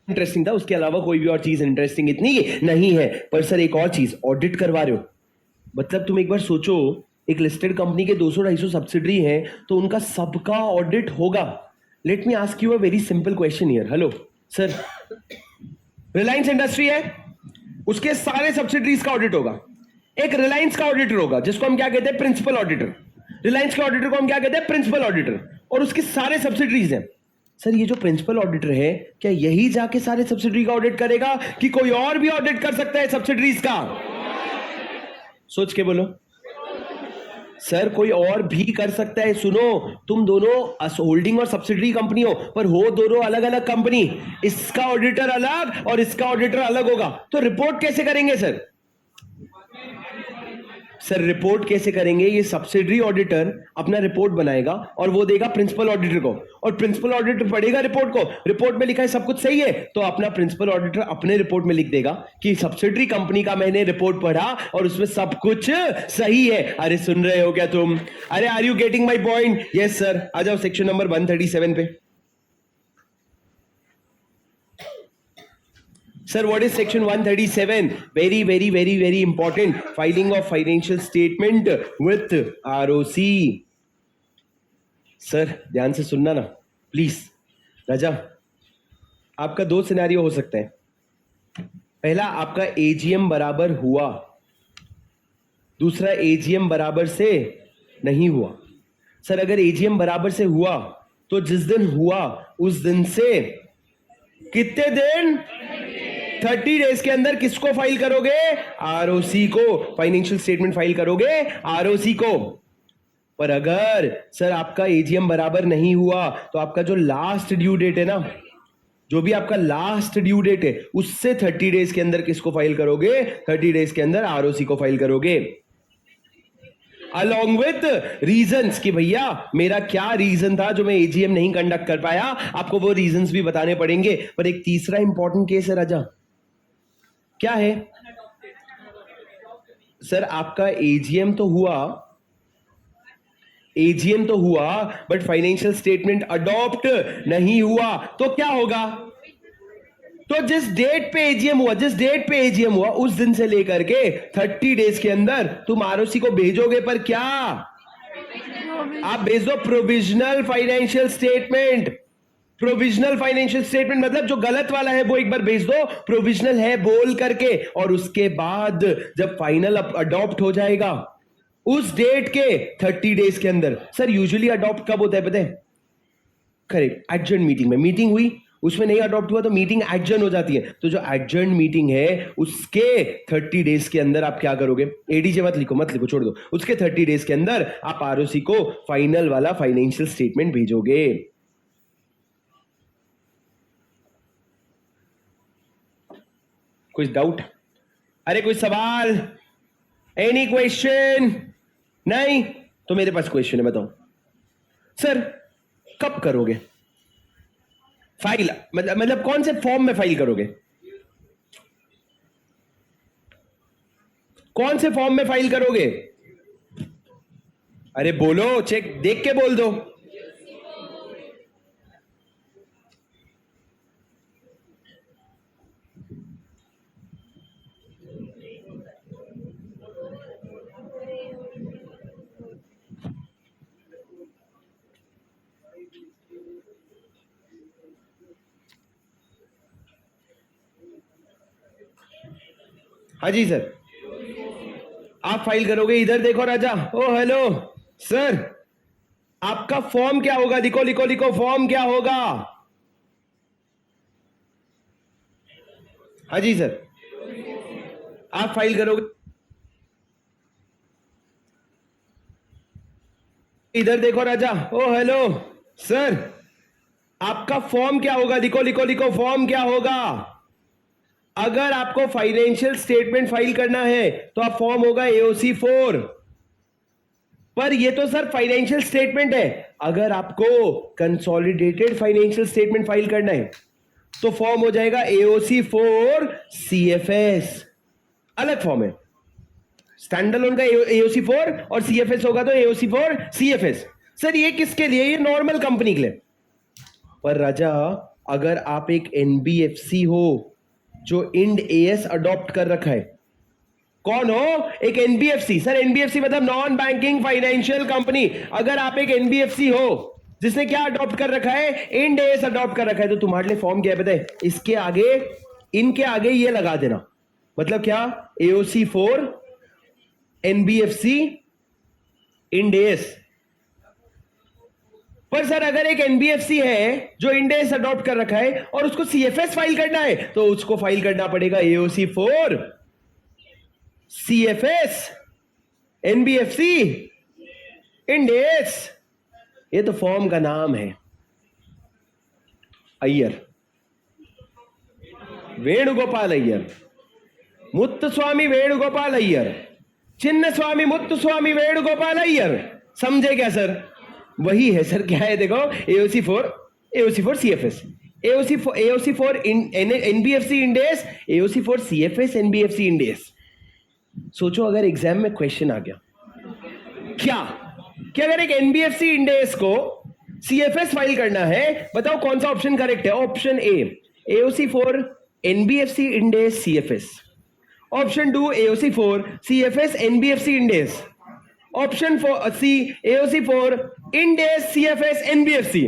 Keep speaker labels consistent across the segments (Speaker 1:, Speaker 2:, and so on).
Speaker 1: Interesting था, उसके अलावा कोई भी और चीज इंटरेस्टिंग इतनी नहीं है। पर सर एक और चीज, ऑडिट करवा रहे हो, मतलब तुम एक बार सोचो, एक लिस्टेड कंपनी के 200-250 सब्सिडरी हैं, तो उनका सबका ऑडिट होगा। Let me ask you a very simple question here. Hello sir, Reliance industry है, उसके सारे सब्सिडरीज का ऑडिट होगा। एक रिलायंस का ऑडिटर होगा जिसको हम क्या कहते हैं, प्रिंसिपल ऑडिटर। रिलायंस के ऑडिटर को हम क्या कहते हैं, प्रिंसिपल ऑडिटर। और उसके सारे सब्सिडरीज हैं। सर ये जो प्रिंसिपल ऑडिटर है, क्या यही जाके सारे सब्सिडरी का ऑडिट करेगा कि कोई और भी ऑडिट कर सकता है सब्सिडरीज का? सोच के बोलो सर, कोई और भी कर सकता है। सुनो, तुम दोनों होल्डिंग और सब्सिडरी कंपनी हो, पर हो दोनों अलग अलग कंपनी। इसका ऑडिटर अलग और इसका ऑडिटर अलग होगा, तो रिपोर्ट कैसे करेंगे सर? सर रिपोर्ट कैसे करेंगे, ये सब्सिडरी ऑडिटर अपना रिपोर्ट बनाएगा और वो देगा प्रिंसिपल ऑडिटर को, और प्रिंसिपल ऑडिटर पढ़ेगा रिपोर्ट को, रिपोर्ट में लिखा है सब कुछ सही है, तो अपना प्रिंसिपल ऑडिटर अपने रिपोर्ट में लिख देगा कि सब्सिडरी कंपनी का मैंने रिपोर्ट पढ़ा और उसमें सब कुछ सही है। अरे सुन रहे हो क्या तुम? अरे are you getting my point? Yes sir. आ जाओ सेक्शन नंबर 137 पे। Sir, what is section 137? Very important. Filing of financial statement with ROC. Sir, ध्यान से सुनना ना प्लीज। राजा, आपका दो सिनेरियो हो सकते हैं। पहला, आपका एजीएम बराबर हुआ, दूसरा एजीएम बराबर से नहीं हुआ। सर अगर एजीएम बराबर से हुआ तो जिस दिन हुआ उस दिन से कितने दिन, 30 डेज के अंदर किसको फाइल करोगे? आरओसी को। फाइनेंशियल स्टेटमेंट फाइल करोगे आरओसी को। पर अगर सर आपका एजीएम बराबर नहीं हुआ तो आपका जो लास्ट ड्यू डेट है ना, जो भी आपका लास्ट ड्यू डेट है, उससे 30 डेज के अंदर किसको फाइल करोगे? 30 डेज के अंदर आरओसी को फाइल करोगे, अलॉन्ग विथ रीजंस कि भैया मेरा क्या रीजन था जो मैं एजीएम नहीं कंडक्ट कर पाया, आपको वो रीजंस भी बताने पड़ेंगे। पर एक तीसरा इंपॉर्टेंट केस है राजा, क्या है सर? आपका एजीएम तो हुआ बट फाइनेंशियल स्टेटमेंट अडॉप्ट नहीं हुआ, तो क्या होगा? तो जिस डेट पे एजीएम हुआ उस दिन से लेकर के 30 डेज के अंदर तुम आरओसी को भेजोगे, पर क्या आप भेज दो provisional financial statement. Provisional financial statement मतलब जो गलत वाला है वो एक बार भेज दो, प्रोविजनल है बोल करके, और उसके बाद जब फाइनल अडॉप्ट हो जाएगा उस डेट के 30 डेज के अंदर। सर यूजुअली अडॉप्ट कब होता है पता है? करेक्ट, एडजर्न मीटिंग में। मीटिंग हुई, उसमें नहीं अडॉप्ट हुआ तो मीटिंग एडजर्न हो जाती है। तो जो एडजर्न मीटिंग है उसके 30 डेज के अंदर आप क्या करोगे? एडीजे मत लिखो, छोड़ दो। उसके 30 डेज के अंदर आप आरओसी को फाइनल वाला फाइनेंशियल स्टेटमेंट भेजोगे। कोई डाउट? अरे कोई सवाल? Any question? नहीं तो मेरे पास क्वेश्चन है, बताओ सर कब करोगे फाइल? मतलब कौन से फॉर्म में फाइल करोगे? कौन से फॉर्म में फाइल करोगे? अरे बोलो, चेक देख के बोल दो। हाँ जी सर, आप फाइल करोगे, इधर देखो राजा। ओ हेलो सर, आपका फॉर्म क्या होगा? लिखो फॉर्म क्या होगा? हाँ जी सर, आप फाइल करोगे, इधर देखो राजा। ओ हेलो सर, आपका फॉर्म क्या होगा? लिखो फॉर्म क्या होगा? अगर आपको फाइनेंशियल स्टेटमेंट फाइल करना है तो आप फॉर्म होगा एओसी 4। पर ये तो सर फाइनेंशियल स्टेटमेंट है। अगर आपको कंसोलिडेटेड फाइनेंशियल स्टेटमेंट फाइल करना है तो फॉर्म हो जाएगा एओसी 4 सीएफएस। अलग फॉर्म है, स्टैंडअलोन का एओसी 4 और सीएफएस होगा तो एओसी 4 सीएफएस। सर ये किसके लिए? ये नॉर्मल कंपनी के लिए। पर राजा अगर आप एक एनबीएफसी हो जो इंड एएस अडॉप्ट कर रखा है, कौन हो? एक एनबीएफसी। सर एनबीएफसी मतलब नॉन बैंकिंग फाइनेंशियल कंपनी। अगर आप एक एनबीएफसी हो जिसने क्या अडॉप्ट कर रखा है? इंड एएस अडॉप्ट कर रखा है, तो तुम्हारे लिए फॉर्म क्या है बताए? इसके आगे, इनके आगे ये लगा देना। मतलब क्या? AOC for NBFC Ind as. पर सर अगर एक एनबीएफसी है जो इंड एएस अडॉप्ट कर रखा है और उसको सीएफएस फाइल करना है, तो उसको फाइल करना पड़ेगा AOC for CFS NBFC Ind as. ये तो फॉर्म का नाम है। अय्यर, वेणुगोपाल अय्यर, मुत्तुस्वामी वेणुगोपाल अय्यर, चिन्न स्वामी मुत्तुस्वामी वेणुगोपाल अय्यर। समझे क्या सर? वही है सर। क्या है देखो, AOC for CFS, AOC for NBFC Ind as, AOC for CFS NBFC Ind as. सोचो अगर एग्जाम में क्वेश्चन आ गया क्या कि अगर एक एनबीएफसी इंड एएस को सीएफएस फाइल करना है, बताओ कौन सा ऑप्शन करेक्ट है? Option A AOC for NBFC Ind AS CFS, option 2 AOC for CFS NBFC Ind AS, option C AOC for Ind AS CFS NBFC.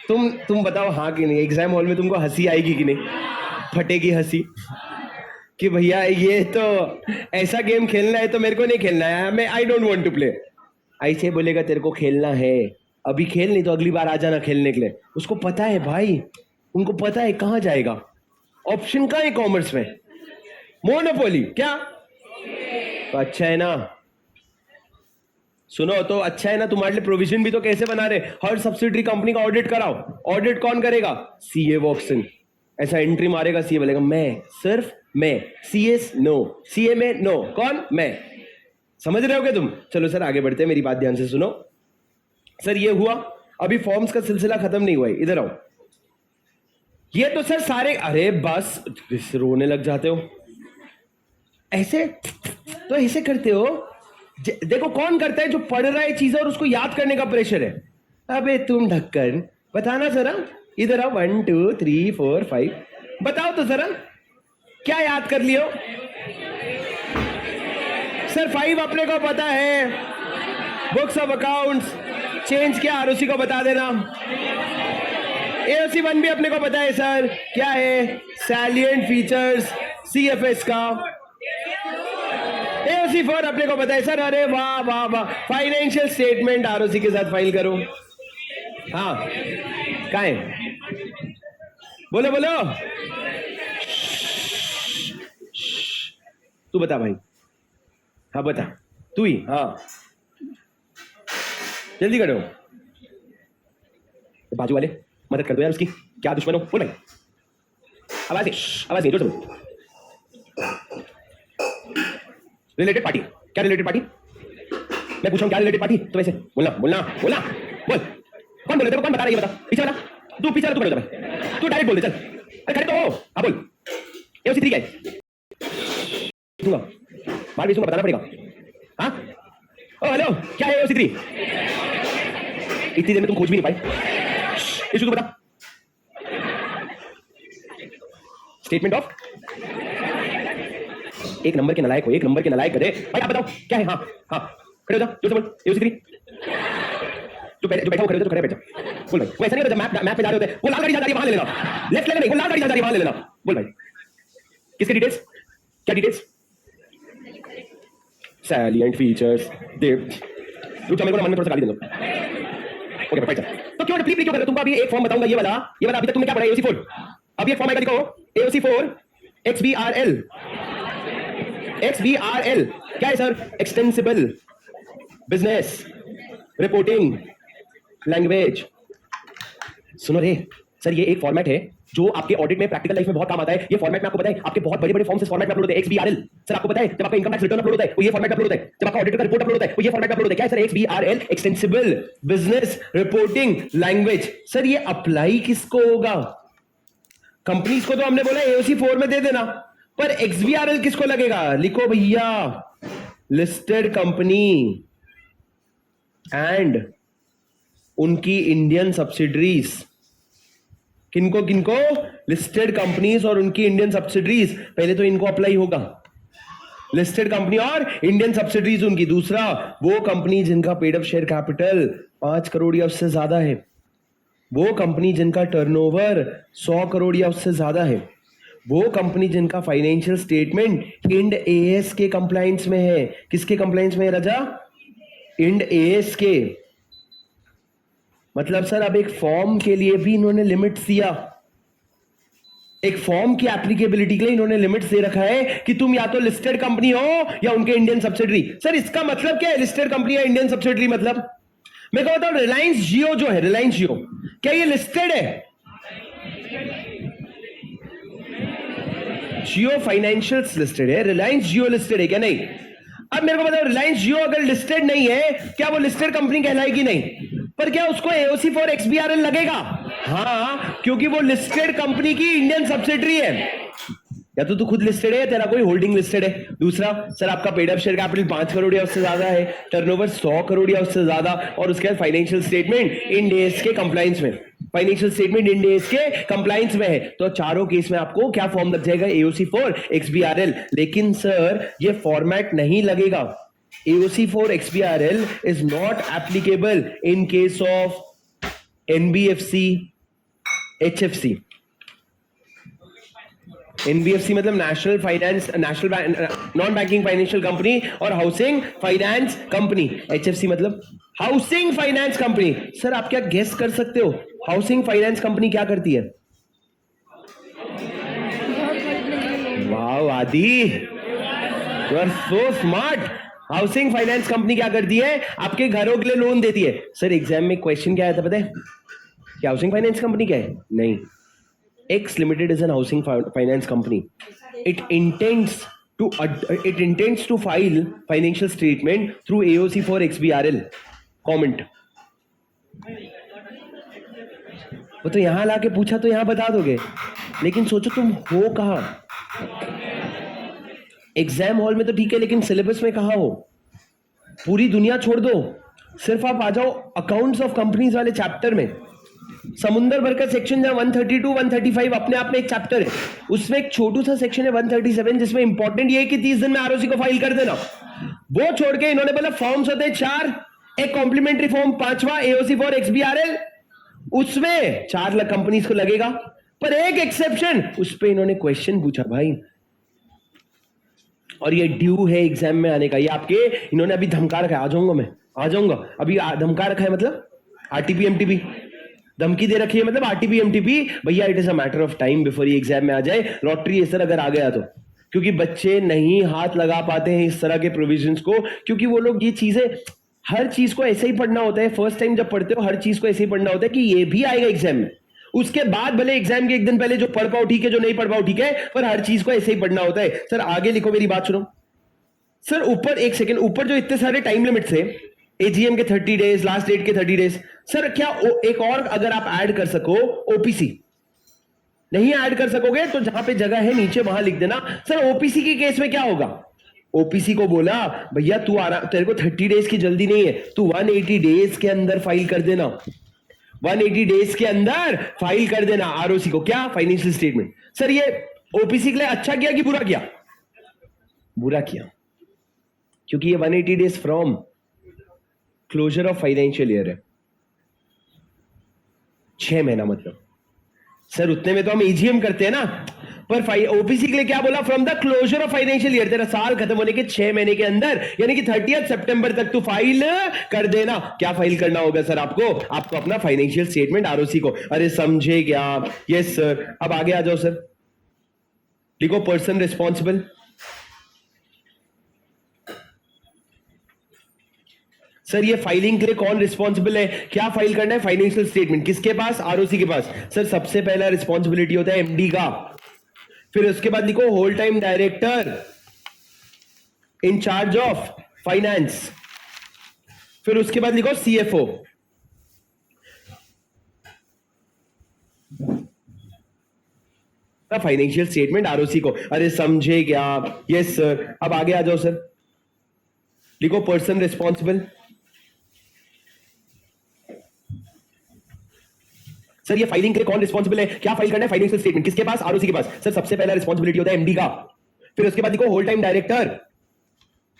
Speaker 1: तुम बताओ हाँ कि नहीं? एग्जाम हॉल में तुमको हंसी आएगी कि नहीं? फटेगी हंसी कि भैया ये तो ऐसा गेम खेलना है तो मेरे को नहीं खेलना है, मैं I don't want to play. ऐसे बोलेगा तेरे को खेलना है, अभी खेल, नहीं तो अगली बार आ जाना खेलने के लिए। उसको पता है भाई, उनको पता है कहां जाएगा। ऑप्शन कहां है कॉमर्स में? मोनोपोली। क्या? तो अच्छा है ना, सुनो तो अच्छा है ना, तुम्हारे लिए प्रोविजन भी तो कैसे बना रहे, हर सब्सिडरी कंपनी का ऑडिट कराओ। ऑडिट कौन करेगा? सीए वॉक्सन। ऐसा एंट्री मारेगा, सीए बोलेगा मैं, सिर्फ मैं, सीएस नो, सीए में नो, कौन? मैं। समझ रहे हो क्या तुम? चलो सर आगे बढ़ते हैं, मेरी बात ध्यान से सुनो। सर ये हुआ, अभी फॉर्म्स का सिलसिला खत्म नहीं हुआ है, इधर आओ। ये तो सर सारे, अरे बस रोने लग जाते हो ऐसे, तो ऐसे करते हो। देखो कौन करता है? जो पढ़ रहा है चीजें और उसको याद करने का प्रेशर है। अबे तुम ढक्कन बताना जरा, इधर आओ। 1 2 3 4 5 बताओ तो जरा, क्या याद कर लियो? सर 5 अपने को पता है, बुक्स ऑफ अकाउंट्स चेंज किया, आरओसी को बता देना। एओसी 1 भी अपने को पता है सर, क्या है? सैलिएंट फीचर्स सीएफएस का। एओसी 4 अपने को पता है सर। अरे वाह वाह वाह, फाइनेंशियल स्टेटमेंट आरओसी के साथ फाइल करो। हाँ कहाँ है? बोलो बोलो, तू बता भाई। हाँ बता, तू ही। हाँ जल्दी करो, बाजू वाले मदद कर दो यार उसकी, क्या दुश्मन हो? बोल भाई, आवाज नहीं, जोर से बोल। Related party? क्या रिलेटेड पार्टी? मैं पूछ रहा हूँ क्या रिलेटेड पार्टी? तो वैसे बोलना बोलना बोलना, बोल। कौन बोले तेरे को? कौन बता रहा है? ये बता। पीछे वाला तू, पीछे वाला तू, खड़े तू डायरेक्ट बोल दे, चल। अरे खड़े तो हो। हाँ बोल, एओसी 3 क्या है? दूंगा मार भी दूंगा, बताना पड़ेगा। हाँ ओ हेलो, क्या है एओसी 3? इतनी देर में तुम खोज भी नहीं पाए। इशू तो बता। स्टेटमेंट ऑफ, एक नंबर के नलायक हो, एक नंबर के नलायक गधे। भाई आप बताओ क्या है? हाँ हाँ खड़े हो जा, जोर से बोल। एओसी 3 जो बैठा हो खड़े हो जा, तो खड़े बैठ जा। बोल भाई। वो ऐसा नहीं होता जब मैप पे जा रहे होते, वो लाल गाड़ी जा रही है वहां ले लेना, लेफ्ट लेना नहीं, वो लाल गाड़ी जा रही है वहां ले लेना। बोल भाई किसके डिटेल्स? क्या डिटेल्स? सैलिएंट फीचर्स दे। रुक जा, मेरे को मन में थोड़ा सा गाली दे दो। ओके बैठ जा। तो क्यों प्लीज क्यों कर रहे हो? तुमको अभी एक फॉर्म बताऊंगा, ये वाला अभी तक तुमने क्या पढ़ा? एओसी 4। अभी एक फॉर्म आएगा, दिखाओ। AOC 4 XBRL। XBRL क्या है sir? Extensible business reporting language. सुनो रे सर, ये एक फॉर्मेट है जो आपके ऑडिट में, प्रैक्टिकल लाइफ में बहुत काम आता है। ये फॉर्मेट में आपको पता है, आपके बहुत बड़े बड़े फॉर्म्स इस फॉर्मेट में अपलोड होते हैं। XBRL सर आपको पता है, जब आपका इनकम टैक्स रिटर्न अपलोड होता है वो ये फॉर्मेट में अपलोड होता है। जब आपका ऑडिटर का रिपोर्ट अपलोड होता है वो ये फॉर्मेट में अपलोड होता है। क्या है sir? XBRL extensible business reporting language. Sir ये अप्लाई किसको होगा? कंपनीज को तो हमने बोला एओसी 4 में दे देना, पर XBRL किसको लगेगा? लिखो भैया, लिस्टेड कंपनी एंड उनकी इंडियन सब्सिडरीज, किनको किनको, लिस्टेड कंपनीज और उनकी इंडियन सब्सिडरीज, पहले तो इनको अप्लाई होगा, लिस्टेड कंपनी और इंडियन सब्सिडरीज उनकी। दूसरा, वो कंपनी जिनका paid up share capital 5 crore या उससे ज्यादा है, वो कंपनी जिनका टर्नओवर 100 करोड़ या उससे ज्यादा है, वो कंपनी जिनका फाइनेंशियल स्टेटमेंट इंड एएस के कंप्लायंस में है। किसके कंप्लायंस में है राजा? इंड एएस के। मतलब सर अब एक फॉर्म के लिए भी इन्होंने लिमिट्स दिया, एक फॉर्म की एप्लीकेबिलिटी के लिए इन्होंने लिमिट्स दे रखा है कि तुम या तो लिस्टेड कंपनी हो या उनके इंडियन सब्सिडरी। सर इसका मतलब क्या है, लिस्टेड कंपनी या इंडियन सब्सिडरी? मतलब मैं को बताऊं, रिलायंस जियो जो है, रिलायंस जियो, क्या ये लिस्टेड है? जियो फाइनेंशियल्स लिस्टेड है, रिलायंस जियो लिस्टेड है क्या? नहीं। अब मेरे को बताओ, रिलायंस जियो अगर लिस्टेड नहीं है, क्या वो लिस्टेड कंपनी कहलाएगी? नहीं। पर क्या उसको एओसी फॉर एक्सबीआरएल लगेगा? हाँ, क्योंकि वो लिस्टेड कंपनी की इंडियन सब्सिडरी है। या तो तू खुद लिस्टेड है, तेरा कोई होल्डिंग लिस्टेड है। दूसरा, सर आपका paid up share capital 5 crore या उससे ज्यादा है, टर्नओवर 100 करोड़ या उससे ज्यादा, और उसके बाद फाइनेंशियल स्टेटमेंट इंड एएस के कंप्लायंस में, फाइनेंशियल स्टेटमेंट इंड एएस के कंप्लायंस में है, तो चारों केस में आपको क्या फॉर्म लग जाएगा? AOC for XBRL. लेकिन सर ये फॉर्मेट नहीं लगेगा। AOC for XBRL is not applicable in case of NBFC, HFC. NBFC मतलब national finance, national non banking financial company, और हाउसिंग फाइनेंस कंपनी। HFC मतलब हाउसिंग फाइनेंस कंपनी। सर आप क्या guess कर सकते हो हाउसिंग फाइनेंस कंपनी क्या करती है? वाह Adi, you are so smart. Housing finance company क्या करती है? आपके घरों के लिए लोन देती है। सर एग्जाम में क्वेश्चन क्या आया था पता है? क्या हाउसिंग फाइनेंस कंपनी क्या है? नहीं, X Limited is an housing finance company. It intends to file financial statement through AOC for XBRL. Comment. वो तो यहां लाके पूछा तो यहां बता दोगे, लेकिन सोचो तुम हो कहां? एग्जाम हॉल में तो ठीक है, लेकिन सिलेबस में कहां हो? पूरी दुनिया छोड़ दो, सिर्फ आप आ जाओ अकाउंट्स ऑफ कंपनीज वाले चैप्टर में। समुंदर भर का सेक्शन जहां 132 135 अपने आप में एक चैप्टर है, उसमें एक छोटू सा सेक्शन है 137 जिसमें इंपॉर्टेंट ये है कि 30 दिन में आरओसी को फाइल कर देना। वो छोड़ के इन्होंने बोला फॉर्म्स होते हैं 4, एक कॉम्प्लीमेंट्री फॉर्म 5वां एओसी फॉर एक्सबीआरएल, उसमें 4 लाख कंपनीज को लगेगा, पर एक एक्सेप्शन, उस पर इन्होंने क्वेश्चन पूछा भाई, और ये ड्यू है एग्जाम में आने का। ये आपके इन्होंने अभी धमका रखा है, आ जाऊंगा मैं, आ जाऊंगा, अभी धमका रखा है, मतलब आरटीपी एमटीपी धमकी दे रखी है, मतलब आरटीपी एमटीपी। भैया it is a matter of time before ये एग्जाम में आ जाए, लॉटरी इस तरह अगर आ गया तो, क्योंकि बच्चे नहीं हाथ लगा पाते हैं इस तरह के प्रोविजंस को, क्योंकि वो लोग ये चीजें, हर चीज को ऐसे ही पढ़ना होता है। फर्स्ट टाइम जब पढ़ते हो हर चीज को ऐसे ही पढ़ना होता है कि ये भी आएगा एग्जाम में, उसके बाद भले एग्जाम के एक दिन पहले जो पढ़ पाओ ठीक है, जो नहीं पढ़ पाओ ठीक है, पर हर चीज को ऐसे ही पढ़ना होता है। सर आगे लिखो, मेरी बात सुनो सर, ऊपर एक सेकंड, ऊपर जो इतने सारे टाइम लिमिट्स है, एजीएम के 30 डेज, लास्ट डेट के 30 डेज, सर क्या एक और अगर आप ऐड कर सको, ओपीसी नहीं ऐड कर सकोगे तो जहां पे जगह है नीचे वहां लिख देना। सर ओपीसी के केस में क्या होगा? ओपीसी को बोला भैया तू तेरे को 30 डेज की जल्दी नहीं है, तू 180 डेज के अंदर फाइल कर देना, 180 डेज के अंदर फाइल कर देना आरओसी को, क्या? Financial statement. सर ये ओपीसी के लिए अच्छा किया कि बुरा किया? बुरा किया, क्योंकि ये 180 days from closure of financial year है, 6 महीना मतलब। सर उतने में तो हम एजीएम करते हैं ना, पर ओपीसी के लिए क्या बोला? From the closure of financial year, तेरा साल खत्म होने के 6 महीने के अंदर, यानी कि 30 सितंबर तक तू फाइल कर देना। क्या फाइल करना होगा सर आपको? आपको अपना फाइनेंशियल स्टेटमेंट आरओसी को। अरे समझे क्या? Yes sir. अब आगे आ जाओ सर, लिखो पर्सन रिस्पॉन्सिबल। सर ये फाइलिंग के लिए कौन रिस्पॉन्सिबल है? क्या फाइल करना है? Financial statement. किसके पास? आरओसी के पास। सर सबसे पहला रिस्पॉन्सिबिलिटी होता है एमडी का, फिर उसके बाद लिखो whole time director in charge of finance, फिर उसके बाद लिखो सीएफओ, फाइनेंशियल स्टेटमेंट आरओसी को। अरे समझे क्या? Yes sir. अब आगे आ जाओ सर, लिखो पर्सन रिस्पॉन्सिबल। सर ये फाइलिंग के लिए कौन रिस्पॉन्सिबल है, क्या फाइल करना है, फाइनेंशियल स्टेटमेंट किसके पास, आरओसी के पास। सर सबसे पहला रिस्पॉन्सिबिलिटी होता है एमडी का, फिर उसके बाद देखो whole time director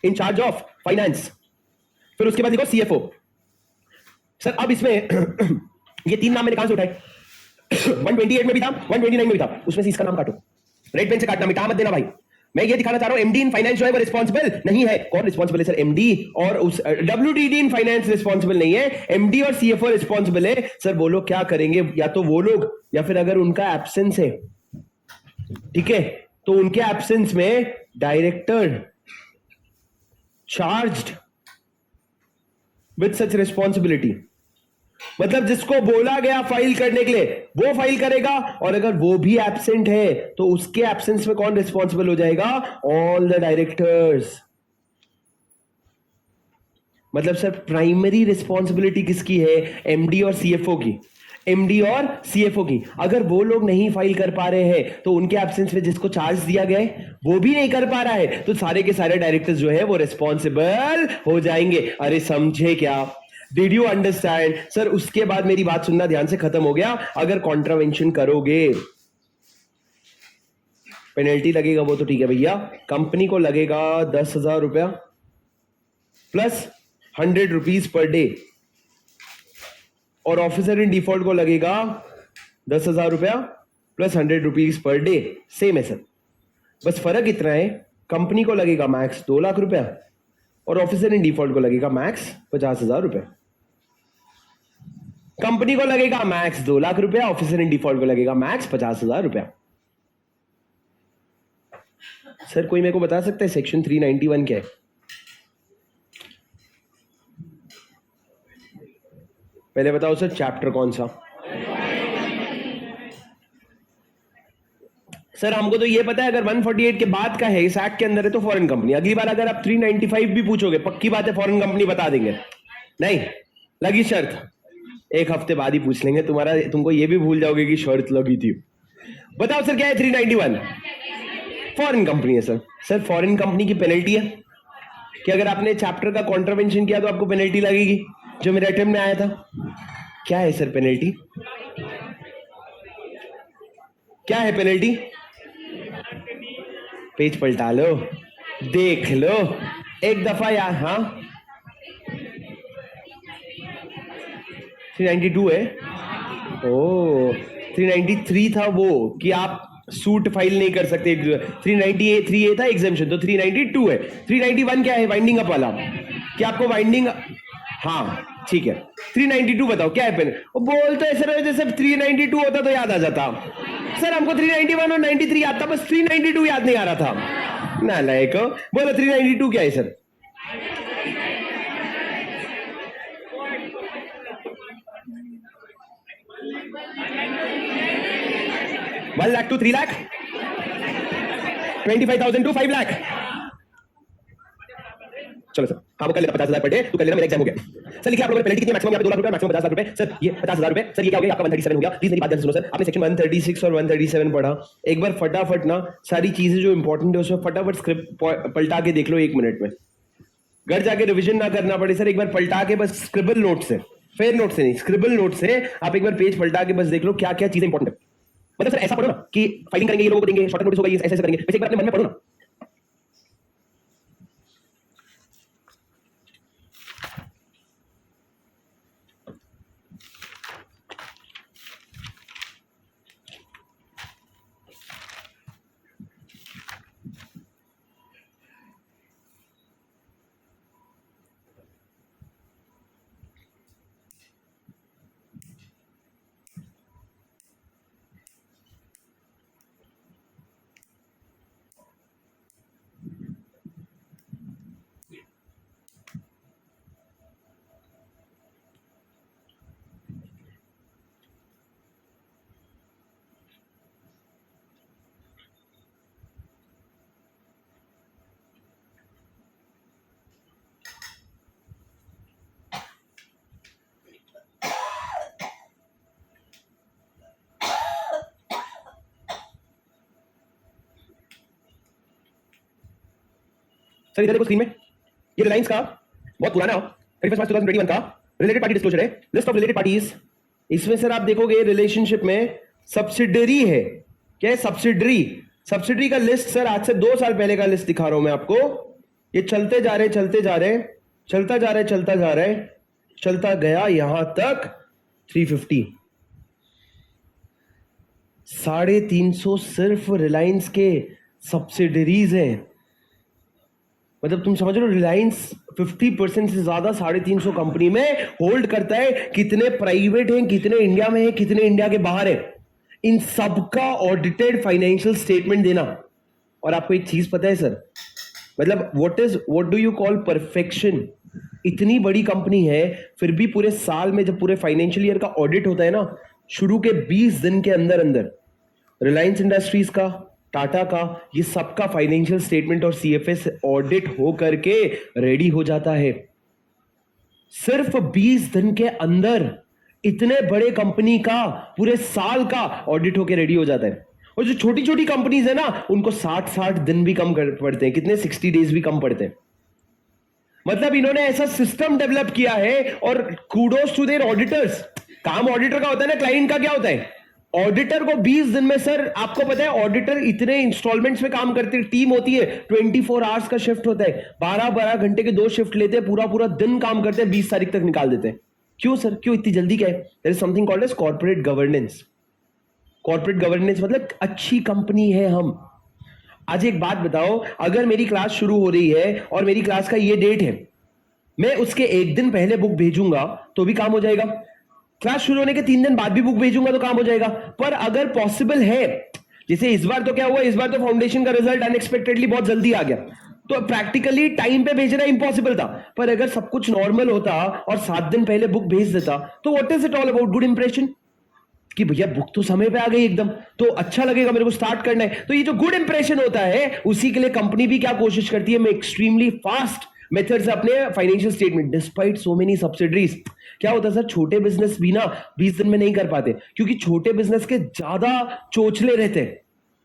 Speaker 1: in charge of finance, फिर उसके बाद देखो सीएफओ। सर अब इसमें ये 3 नाम मैंने कहां से उठाए 128 में भी था, 129 में भी था, उसमें से इसका नाम काटो, रेड पेन से काटना, मिटा मत देना भाई। मैं ये दिखाना चाह रहा हूं एमडी इन फाइनेंस जो है वो रिस्पॉन्सिबल नहीं है। कौन रिस्पॉन्सिबल है सर, एमडी और उस डब्ल्यूडीडी इन फाइनेंस रिस्पॉन्सिबल नहीं है, एमडी और सीएफओ रिस्पॉन्सिबल है। सर वो लोग क्या करेंगे, या तो वो लोग या फिर अगर उनका एब्सेंस है, ठीक है, तो उनके एब्सेंस में director charged with such responsibility, मतलब जिसको बोला गया फाइल करने के लिए वो फाइल करेगा, और अगर वो भी एब्सेंट है तो उसके एब्सेंस में कौन रिस्पॉन्सिबल हो जाएगा, ऑल द डायरेक्टर्स। मतलब सर प्राइमरी रिस्पॉन्सिबिलिटी किसकी है, एमडी और सीएफओ की, एमडी और सीएफओ की। अगर वो लोग नहीं फाइल कर पा रहे हैं तो उनके एब्सेंस में जिसको चार्ज दिया गया है वो भी नहीं कर पा रहा है, तो सारे के सारे डायरेक्टर्स जो है वो रिस्पॉन्सिबल हो जाएंगे। अरे समझे क्या, डिड यू अंडरस्टैंड। सर उसके बाद मेरी बात सुनना ध्यान से, खत्म हो गया। अगर कॉन्ट्रावेंशन करोगे पेनल्टी लगेगा, वो तो ठीक है भैया, कंपनी को लगेगा 10,000 रुपया प्लस 100 रुपीज पर डे, और ऑफिसर इन डिफॉल्ट को लगेगा 10,000 रुपया plus 100 rupees per day. Same है सर, बस फर्क इतना है, कंपनी को लगेगा मैक्स 2 लाख रुपया और ऑफिसर इन डिफॉल्ट को लगेगा मैक्स 50,000 रुपया। कंपनी को लगेगा मैक्स 2 लाख रुपया, ऑफिसर इन डिफॉल्ट को लगेगा मैक्स 50,000 रुपया। सर कोई मेरे को बता सकता है सेक्शन 391 क्या है? पहले बताओ सर चैप्टर कौन सा। सर हमको तो ये पता है, अगर 148 के बाद का है, इस एक्ट के अंदर है, तो फॉरेन कंपनी। अगली बार अगर आप 395 भी पूछोगे, पक्की बात है फॉरेन कंपनी बता देंगे। नहीं लगी शर्त, एक हफ्ते बाद ही पूछ लेंगे, तुमको ये भी भूल जाओगे कि शर्त लगी थी। बताओ सर क्या है 391? फॉरेन कंपनी है सर। सर फॉरेन कंपनी की पेनल्टी है कि अगर आपने चैप्टर का कॉन्ट्रावेंशन किया तो आपको पेनल्टी लगेगी, जो मेरे अटेम्प्ट में आया था। क्या है सर पेनल्टी, क्या है पेनल्टी? पेज पलटा लो, देख लो एक दफा यार। हाँ 392 है। ओ 393 था वो, कि आप सूट फाइल नहीं कर सकते। 393 था एग्जेम्पशन, तो 392 है। 391 क्या है, वाइंडिंग अप वाला, कि आपको वाइंडिंग, हाँ ठीक है। 392 बताओ क्या है पेन? बोल तो ऐसे रहे जैसे 392 होता तो याद आ जाता। सर हमको 391 और 93 याद था, बस 392 याद नहीं आ रहा था। ना लाइक बोलो 392 क्या है sir? $1 lakh to 3 lakh, 25,000 to 5 lakh. चलो सर, हाँ वो कर लेता 50,000 पर डे, तू कर लेना, मेरा एग्जाम हो गया। सर लिखिए आप लोगों ने पेनल्टी कितनी, मैक्सिमम यहाँ पे 2 लाख रुपए, मैक्सिमम 50,000 रुपए। सर ये 50,000 रुपए, सर ये क्या हो गया आपका 137 हो गया। प्लीज मेरी बात ध्यान से सुनो सर, आपने सेक्शन 136 और 137 पढ़ा, एक बार फटाफट ना सारी चीजें जो इंपॉर्टेंट है उसमें फटाफट स्क्रिप्ट पलटा के देख लो 1 मिनट में, घर जाके रिविजन ना करना पड़े। सर एक बार पलटा के बस स्क्रिबल नोट से, फेयर नोट से नहीं, स्क्रिबल नोट से आप एक बार पेज पलटा के बस देख लो क्या क्या चीजें इंपॉर्टेंट है। मतलब सर ऐसा पढ़ो ना कि फाइलिंग करेंगे, ये लोगों को देंगे, शॉर्ट नोटिस होगा, ये ऐसे ऐसे करेंगे, वैसे एक बार अपने मन में पढ़ो ना। सर इधर देखो स्क्रीन में, ये रिलायंस का बहुत पुराना 31 मार्च 2021 का रिलेटेड पार्टी डिस्क्लोजर है। लिस्ट ऑफ रिलेटेड पार्टीज इसमें सर आप देखोगे रिलेशनशिप में सब्सिडरी है। क्या है? सब्सिडरी। सब्सिडरी का लिस्ट सर आज से 2 साल पहले का लिस्ट दिखा रहा हूं मैं आपको। ये चलते जा रहे चलता जा रहा है, चलता गया यहां तक 350। 350 सिर्फ रिलायंस के सब्सिडरीज हैं। मतलब तुम समझ लो रिलायंस 50% से ज्यादा 350 कंपनी में होल्ड करता है। कितने प्राइवेट हैं, कितने इंडिया में हैं, कितने इंडिया के बाहर है, इन सबका ऑडिटेड फाइनेंशियल स्टेटमेंट देना। और आपको एक चीज पता है सर, मतलब what do you call perfection? इतनी बड़ी कंपनी है फिर भी पूरे साल में जब पूरे फाइनेंशियल ईयर का ऑडिट होता है ना, शुरू के 20 दिन के अंदर अंदर रिलायंस इंडस्ट्रीज का, टाटा का, ये सबका फाइनेंशियल स्टेटमेंट और सीएफएस ऑडिट हो करके रेडी हो जाता है। सिर्फ 20 दिन के अंदर इतने बड़े कंपनी का पूरे साल का ऑडिट होके रेडी हो जाता है। और जो छोटी छोटी कंपनीज है ना, उनको 60 दिन भी कम पड़ते हैं। कितने? 60 डेज भी कम पड़ते हैं। मतलब इन्होंने ऐसा सिस्टम डेवलप किया है। और कूडोस टू देयर ऑडिटर्स। काम ऑडिटर का होता है ना, क्लाइंट का क्या होता है? ऑडिटर को 20 दिन में सर, आपको पता है ऑडिटर इतने इंस्टॉलमेंट्स में काम करते हैं, टीम होती है, 24 आवर्स का शिफ्ट होता है, 12 घंटे के 2 शिफ्ट लेते हैं, पूरा दिन काम करते हैं, 20 तारीख तक निकाल देते हैं। क्यों सर? क्यों इतनी जल्दी? क्या है? There is something called as corporate governance. Corporate governance मतलब अच्छी कंपनी है हम। आज एक बात बताओ, अगर मेरी क्लास शुरू हो रही है और मेरी क्लास का ये डेट है, मैं उसके 1 दिन पहले बुक भेजूंगा तो भी काम हो जाएगा। क्लास शुरू होने के 3 दिन बाद भी बुक भेजूंगा तो काम हो जाएगा। पर अगर पॉसिबल है, जैसे इस बार तो क्या हुआ, इस बार तो फाउंडेशन का रिजल्ट अनएक्सपेक्टेडली बहुत जल्दी आ गया, तो प्रैक्टिकली टाइम पे भेजना इंपॉसिबल था। पर अगर सब कुछ नॉर्मल होता और 7 दिन पहले बुक भेज देता, तो what is it all about? Good impression, कि भैया बुक तो समय पे आ गई एकदम, तो अच्छा लगेगा, मेरे को स्टार्ट करना है। तो ये जो गुड इंप्रेशन होता है, उसी के लिए कंपनी भी क्या कोशिश करती है, मैं एक्सट्रीमली फास्ट मेथड से अपने financial statement, despite so many subsidiaries. क्या होता है सर, छोटे बिजनेस भी ना 20 दिन में नहीं कर पाते, क्योंकि छोटे बिजनेस के ज्यादा चोचले रहते हैं,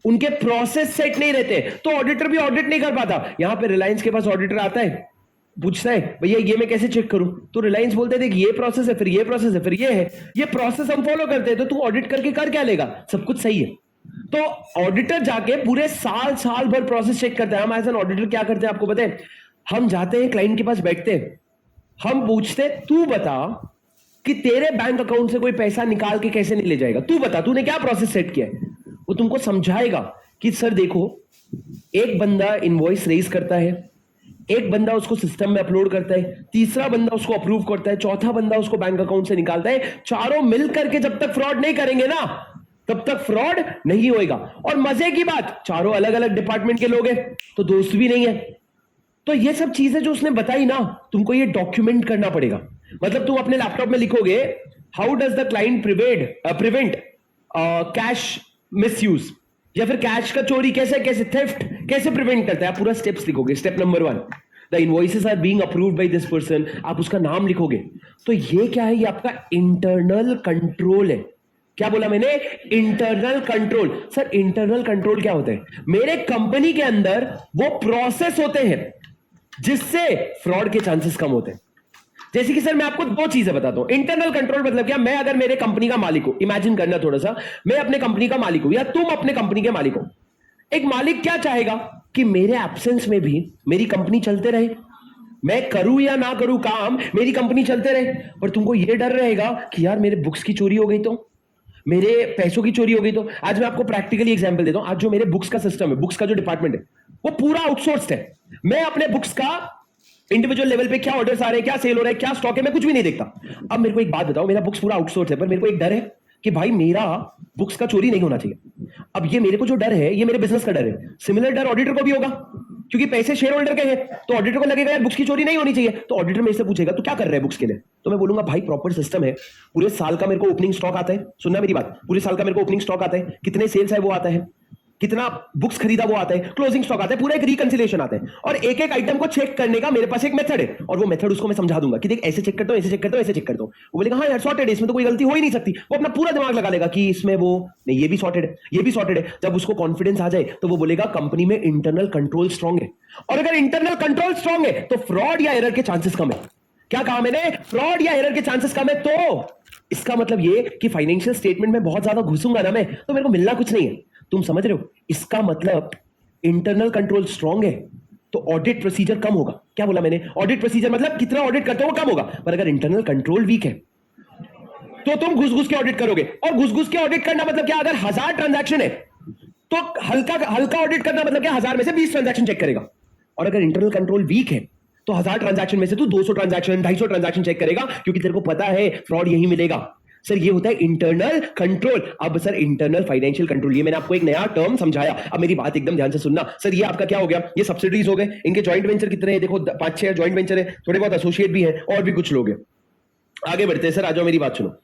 Speaker 1: उनके प्रोसेस सेट नहीं रहते, तो ऑडिटर भी ऑडिट नहीं कर पाता। यहां पे रिलायंस के पास ऑडिटर आता है, पूछता है भैया ये मैं कैसे चेक करूं, तो रिलायंस बोलते थे कि ये प्रोसेस है, फिर ये प्रोसेस है, फिर ये है, ये प्रोसेस हम फॉलो करते हैं, तो तू ऑडिट करके कर क्या लेगा, सब कुछ सही है। तो ऑडिटर जाके पूरे साल भर प्रोसेस चेक करता है। हम एज एन ऑडिटर क्या करते हैं आपको पता है? हम जाते हैं क्लाइंट के पास, बैठते हैं, हम पूछते तू बता कि तेरे बैंक अकाउंट से कोई पैसा निकाल के कैसे नहीं ले जाएगा, तू बता, तूने क्या प्रोसेस सेट किया है। वो तुमको समझाएगा कि सर देखो, एक बंदा इनवॉइस रेज करता है, एक बंदा उसको सिस्टम में अपलोड करता है, तीसरा बंदा उसको अप्रूव करता है, चौथा बंदा उसको बैंक अकाउंट से निकालता है। चारों मिलकर के जब तक फ्रॉड नहीं करेंगे ना, तब तक फ्रॉड नहीं होएगा। और मजे की बात, चारों अलग अलग डिपार्टमेंट के लोग हैं, तो दोस्त भी नहीं है। तो ये सब चीजें जो उसने बताई ना, तुमको ये डॉक्यूमेंट करना पड़ेगा। मतलब तुम अपने लैपटॉप में लिखोगे, how does the client prevent cash misuse, या फिर कैश का चोरी कैसे थेफ्ट कैसे प्रिवेंट करता है, आप पूरा स्टेप्स लिखोगे। Step number 1, the invoices are being approved by this person, आप उसका नाम लिखोगे। तो ये क्या है? ये आपका इंटरनल कंट्रोल है। क्या बोला मैंने? Internal control. Sir internal control क्या होता है? मेरे कंपनी के अंदर वो प्रोसेस होते हैं जिससे फ्रॉड के चांसेस कम होते हैं। जैसे कि सर मैं आपको 2 चीजें बताता हूं। इंटरनल कंट्रोल मतलब क्या? मैं अगर मेरे कंपनी का मालिक हूं, इमेजिन करना थोड़ा सा, मैं अपने कंपनी का मालिक हूं या तुम अपने कंपनी के मालिक हो। एक मालिक क्या चाहेगा कि मेरे एब्सेंस में भी मेरी कंपनी चलते रहे, मैं करूं या ना करूं काम, मेरी कंपनी चलते रहे। पर तुमको यह डर रहेगा कि यार मेरे बुक्स की चोरी हो गई तो, मेरे पैसों की चोरी हो गई तो। आज मैं आपको प्रैक्टिकली एग्जांपल देता हूं। आज जो मेरे बुक्स का सिस्टम है, बुक्स का जो डिपार्टमेंट है, वो पूरा आउटसोर्स्ड है। मैं अपने बुक्स का इंडिविजुअल लेवल पे क्या ऑर्डर्स आ रहे हैं, क्या सेल हो रहा है, क्या स्टॉक है, मैं कुछ भी नहीं देखता। अब मेरे को एक बात बताओ, मेरा बुक्स पूरा आउटसोर्स है, पर मेरे को एक डर है कि भाई मेरा बुक्स का चोरी नहीं होना चाहिए। अब ये मेरे को जो डर है, ये मेरे बिजनेस का डर है। सिमिलर डर ऑडिटर को भी होगा, क्योंकि पैसे शेयर होल्डर के हैं, तो ऑडिटर को लगेगा यार बुक्स की चोरी नहीं होनी चाहिए। तो ऑडिटर मेरे से पूछेगा तो क्या कर रहे हैं बुक्स के लिए, तो मैं बोलूंगा भाई प्रॉपर सिस्टम है, पूरे साल का मेरे को ओपनिंग स्टॉक आता है। सुनना मेरी बात, पूरे साल का मेरे को ओपनिंग स्टॉक आता है, कितने सेल्स है वो आता है, कितना बुक्स खरीदा वो आता है, क्लोजिंग स्टॉक आता है, पूरा एक रिकंसिलिएशन आता है। और एक एक आइटम को चेक करने का मेरे पास एक मेथड है, और वो मेथड उसको मैं समझा दूंगा कि देख ऐसे चेक करता हूं, ऐसे चेक करता हूं, ऐसे चेक करता हूं। वो बोलेगा हाँ यार सॉर्टेड है, इसमें तो कोई गलती हो ही नहीं सकती। वो अपना पूरा दिमाग लगा लेगा कि इसमें वो नहीं, ये भी सॉर्टेड है, ये भी सॉर्टेड है। जब उसको कॉन्फिडेंस आ जाए तो वो बोलेगा कंपनी में इंटरनल कंट्रोल स्ट्रांग है। और अगर इंटरनल कंट्रोल स्ट्रांग है तो फ्रॉड या एरर के चांसेस कम है। क्या कहा मैंने? फ्रॉड या एरर के चांसेस कम है। तो इसका मतलब ये कि फाइनेंशियल स्टेटमेंट में बहुत ज्यादा घुसूंगा ना मैं, तो मेरे को मिलना कुछ नहीं है। तुम समझ रहे हो? इसका मतलब इंटरनल कंट्रोल स्ट्रांग है तो ऑडिट प्रोसीजर कम होगा। क्या बोला मैंने? ऑडिट प्रोसीजर मतलब कितना ऑडिट करते हो वो कम होगा। पर अगर इंटरनल कंट्रोल वीक है तो तुम घुस घुस के ऑडिट करोगे, और घुस घुस के ऑडिट करना मतलब क्या? अगर 1000 ट्रांजैक्शन है तो हल्का हल्का ऑडिट करना मतलब क्या? 1000 में से 20 ट्रांजैक्शन चेक करेगा। और अगर इंटरनल कंट्रोल वीक है तो 1000 ट्रांजैक्शन में से तू 200 ट्रांजैक्शन 250 ट्रांजैक्शन चेक करेगा, क्योंकि तेरे को पता है फ्रॉड यही मिलेगा। सर ये होता है इंटरनल कंट्रोल। अब सर इंटरनल फाइनेंशियल कंट्रोल, ये मैंने आपको एक नया टर्म समझाया। अब मेरी बात एकदम ध्यान से सुनना। सर ये आपका क्या हो गया? ये सब्सिडीज हो गए, इनके जॉइंट वेंचर कितने हैं? देखो 5-6 जॉइंट वेंचर है, थोड़े बहुत एसोसिएट भी हैं, और भी कुछ लोग हैं। आगे बढ़ते हैं सर, आ जाओ मेरी बात सुनो।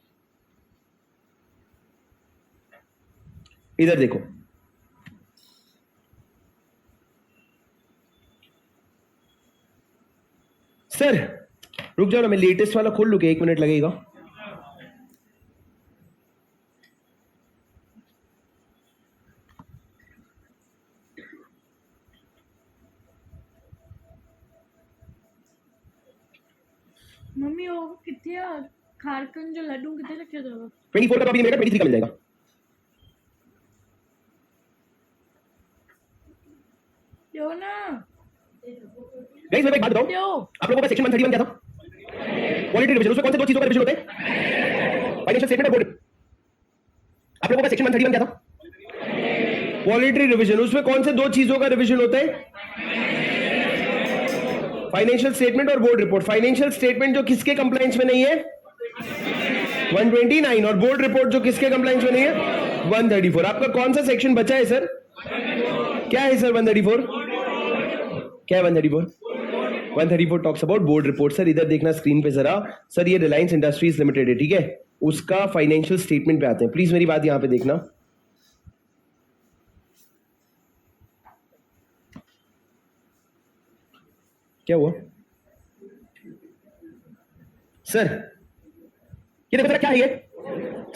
Speaker 1: इधर देखो, सर रुक जाओ ना, मैं लेटेस्ट वाला खोल लूं क्या? 1 मिनट लगेगा।
Speaker 2: मम्मी वो कितने खारकन जो लड्डू कितने रखे थे?
Speaker 1: 24 का कॉपी मिलेगा, 23 का मिल जाएगा।
Speaker 2: दो ना,
Speaker 1: गाइस मैं एक बात बताऊं,
Speaker 2: दो।
Speaker 1: आप लोगों का सेक्शन 131 क्या था? Quality revision. उसमें कौन से दो चीजों का रिवीजन होता है? फाइनेंशियल स्टेटमेंट और बोर्ड। आप लोगों का सेक्शन 131 क्या था? Quality revision. उसमें कौन से दो चीजों का रिवीजन होता है? फाइनेंशियल स्टेटमेंट और बोर्ड रिपोर्ट। फाइनेंशियल स्टेटमेंट जो किसके कंप्लायंस में नहीं है? 129। और बोर्ड रिपोर्ट जो किसके कंप्लायंस में नहीं है? 134। आपका कौन सा सेक्शन बचा है सर? क्या है सर 134? क्या है 134? 134 talks about board report. Sir इधर देखना स्क्रीन पे जरा। सर ये रिलायंस इंडस्ट्रीज लिमिटेड है, ठीक है? उसका फाइनेंशियल स्टेटमेंट पे आते हैं। प्लीज मेरी बात यहां पे देखना। क्या हुआ सर? ये देखो जरा, क्या है ये?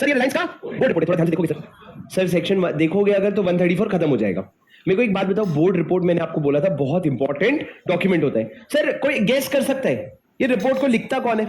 Speaker 1: सर ये रिलायंस का बोर्ड रिपोर्ट है, थोड़ा ध्यान से देखोगे सर। सर सेक्शन देखोगे अगर तो 134 खत्म हो जाएगा। मेरे को एक बात बताओ, बोर्ड रिपोर्ट मैंने आपको बोला था बहुत इंपॉर्टेंट डॉक्यूमेंट होता है। सर कोई गेस कर सकता है ये रिपोर्ट को लिखता कौन है?